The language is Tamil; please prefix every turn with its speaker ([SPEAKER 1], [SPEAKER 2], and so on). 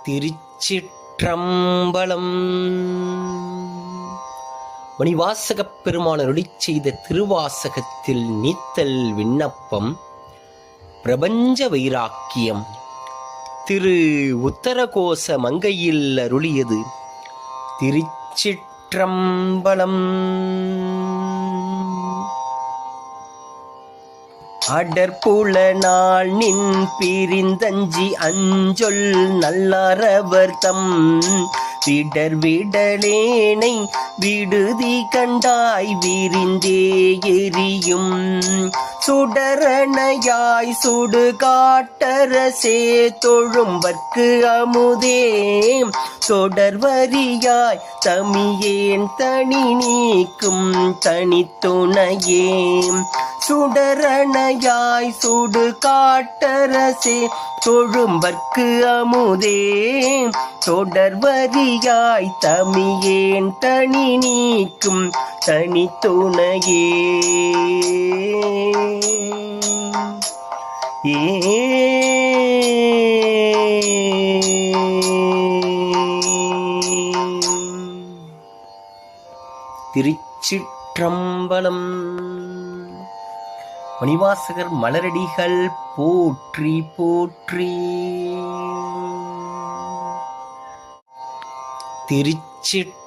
[SPEAKER 1] திருச்சிற்றம்பலம். மணிவாசகப் பெருமானருளி செய்த திருவாசகத்தில் நீத்தல் விண்ணப்பம் பிரபஞ்ச வைராக்கியம். திரு உத்தரகோச மங்கையில் அருளியது. திருச்சிற்றம்பலம். அடற்புல நாள் நின் பிரிந்தஞ்சி அஞ்சொல் நல்லாரவர் தம் விடர் விடலேனை விடுதி கண்டாய் விரிந்தே எரியும் சுடரணையாய் சுடு காட்டரசே தொழும்பற்கு அமுதே தொடர்வரியாய் தமியேன் தனி நீக்கும் தனித்துணையே சுடரணையாய் சுடு காட்டரசே தொழும்பற்கு அமுதே தொடர்வரியாய் தமியேன் தனி நீக்கும் தனித்துணையே. திருச்சிற்றம்பலம். மணிவாசகர் மலரடிகள் போற்றி போற்றி. திருச்சிற்றம்பலம்.